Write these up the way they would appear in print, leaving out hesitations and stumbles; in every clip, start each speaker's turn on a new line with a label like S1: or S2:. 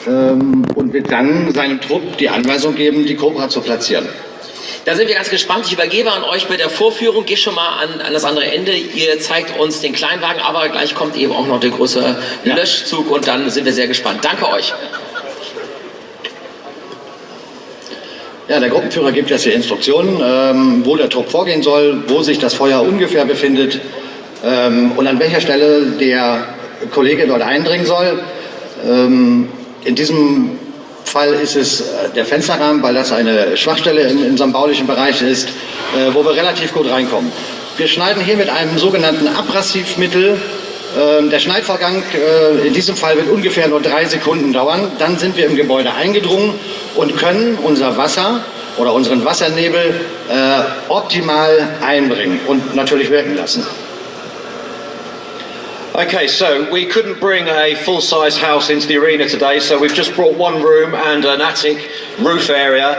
S1: Und wird dann seinem Trupp die Anweisung geben, die Cobra zu platzieren.
S2: Da sind wir ganz gespannt. Ich übergebe an euch bei der Vorführung. Geh schon mal an das andere Ende. Ihr zeigt uns den Kleinwagen, aber gleich kommt eben auch noch der große Löschzug und dann sind wir sehr gespannt. Danke euch.
S1: Ja, der Gruppenführer gibt jetzt die Instruktionen, wo der Trupp vorgehen soll, wo sich das Feuer ungefähr befindet und an welcher Stelle der Kollege dort eindringen soll. In diesem Fall ist es der Fensterrahmen, weil das eine Schwachstelle in unserem baulichen Bereich ist, wo wir relativ gut reinkommen. Wir schneiden hier mit einem sogenannten Abrasivmittel. Der Schneidvorgang in diesem Fall wird ungefähr nur 3 Sekunden dauern. Dann sind wir im Gebäude eingedrungen und können unser Wasser oder unseren Wassernebel optimal einbringen und natürlich wirken lassen.
S3: Okay, so we couldn't bring a full-size house into the arena today, so we've just brought one room and an attic roof area.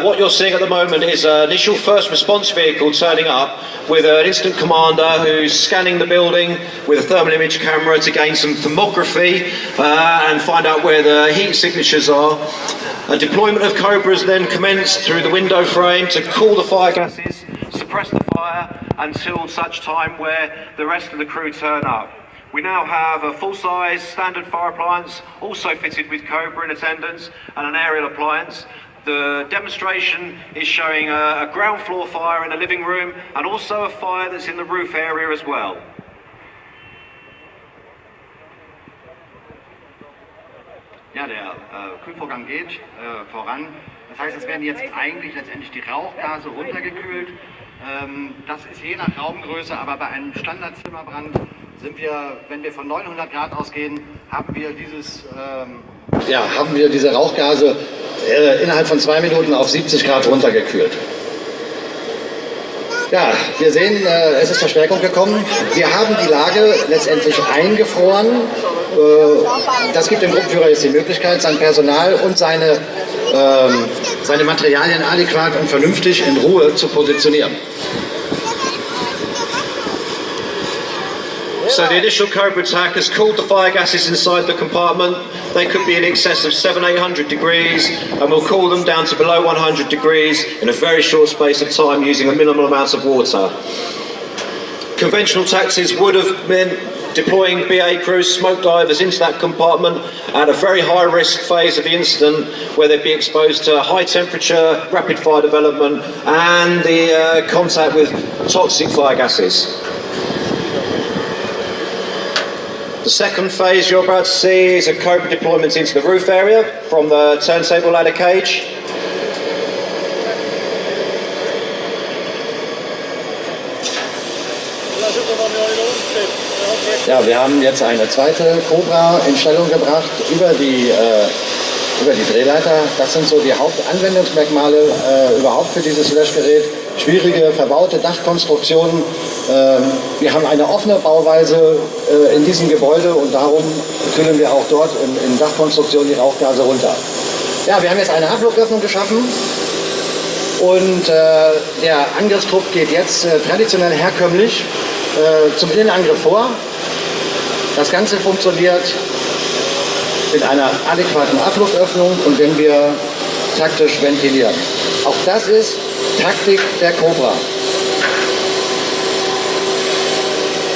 S3: What you're seeing at the moment is an initial first response vehicle turning up with an incident commander who's scanning the building with a thermal image camera to gain some thermography and find out where the heat signatures are. A deployment of Cobras then commenced through the window frame to cool the fire gases, suppress the fire until such time where the rest of the crew turn up. We now have a full-size standard fire appliance, also fitted with Cobra in attendance, and an aerial appliance. The demonstration is showing a ground floor fire in the living room and also a fire that's in the roof area as well.
S1: Ja, der Kühlvorgang geht voran. Das heißt, es werden jetzt eigentlich letztendlich die Rauchgase runtergekühlt. Das ist je nach Raumgröße, aber bei einem Standardzimmerbrand sind wir, wenn wir von 900 Grad ausgehen, haben wir diese Rauchgase innerhalb von 2 Minuten auf 70 Grad runtergekühlt. Ja, wir sehen, es ist Verstärkung gekommen. Wir haben die Lage letztendlich eingefroren. Das gibt dem Gruppenführer jetzt die Möglichkeit, sein Personal und seine Materialien adäquat und vernünftig in Ruhe zu positionieren.
S3: So the initial Cobra attack has cooled the fire gases inside the compartment. They could be in excess of 700-800 degrees, and we'll cool them down to below 100 degrees in a very short space of time using a minimal amount of water. Conventional tactics would have meant deploying BA crews, smoke divers into that compartment at a very high risk phase of the incident where they'd be exposed to high temperature, rapid fire development and the contact with toxic fire gases. The second phase you're about to see is a Cobra deployment into the roof area from the turntable ladder cage.
S1: Ja, wir haben jetzt eine zweite Cobra in Stellung gebracht über die Drehleiter. Das sind so die Hauptanwendungsmerkmale überhaupt für dieses Löschgerät. Schwierige, verbaute Dachkonstruktionen. Wir haben eine offene Bauweise in diesem Gebäude und darum kühlen wir auch dort in Dachkonstruktion die Rauchgase runter. Ja, wir haben jetzt eine Abflugöffnung geschaffen und der Angriffstrupp geht jetzt traditionell herkömmlich zum Innenangriff vor. Das Ganze funktioniert mit einer adäquaten Abflugöffnung und wenn wir taktisch ventilieren. Auch das ist Taktik der Cobra.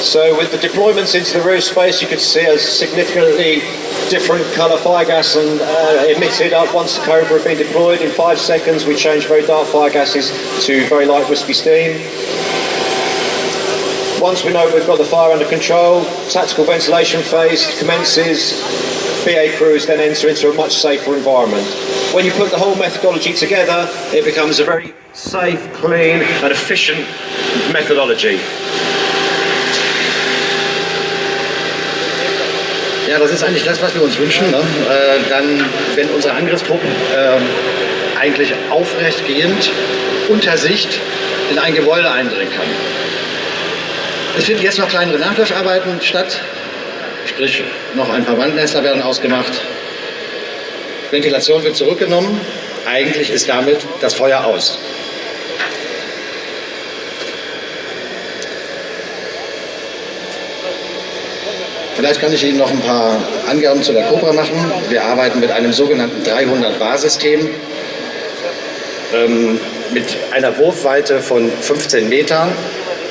S3: So with the deployments into the roof space, you could see a significantly different colour fire gas and emitted up once the Cobra had been deployed. In 5 seconds we changed very dark fire gases to very light wispy steam. Once we know we've got the fire under control, tactical ventilation phase commences. BA crews then enter into a much safer environment. When you put the whole methodology together, it becomes a very safe, clean and efficient methodology.
S1: Ja, das ist eigentlich das, was wir uns wünschen, ne? Dann, wenn unsere Angriffstruppen eigentlich aufrechtgehend unter Sicht in ein Gebäude eindringen kann. Es finden jetzt noch kleinere Nachlöscharbeiten statt, sprich noch ein paar Wandnester werden ausgemacht. Ventilation wird zurückgenommen, eigentlich ist damit das Feuer aus. Vielleicht kann ich Ihnen noch ein paar Angaben zu der Cobra machen. Wir arbeiten mit einem sogenannten 300-Bar-System mit einer Wurfweite von 15 Metern.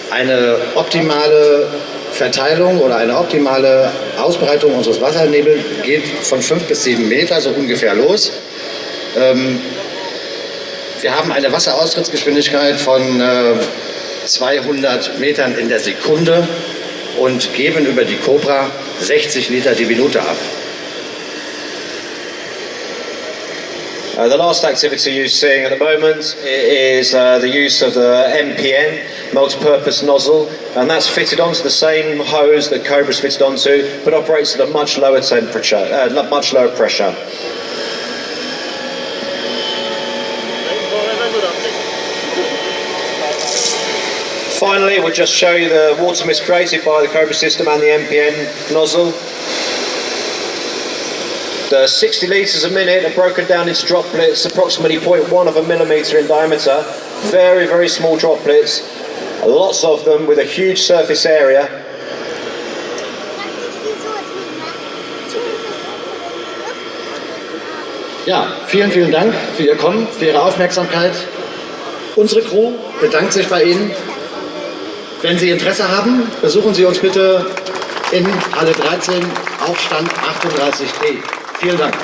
S1: Eine optimale Verteilung oder eine optimale Ausbreitung unseres Wassernebels geht von 5 bis 7 Meter so ungefähr los. Wir haben eine Wasseraustrittsgeschwindigkeit von 200 Metern in der Sekunde und geben über die Cobra 60 Liter die Minute ab.
S3: The last activity you're seeing at the moment is the use of the MPN, multi-purpose nozzle, and that's fitted onto the same hose that Cobra's fitted onto, but operates at a much lower temperature, much lower pressure. Finally, we'll just show you the water mist created by the Cobra system and the MPN nozzle. The 60 litres a minute are broken down into droplets, approximately 0.1 of a millimetre in diameter. Very, very small droplets, lots of them with a huge surface area.
S1: Ja, vielen, vielen Dank für Ihr Kommen, für Ihre Aufmerksamkeit. Unsere Crew bedankt sich bei Ihnen. Wenn Sie Interesse haben, besuchen Sie uns bitte in Halle 13, Aufstand 38D. Vielen Dank.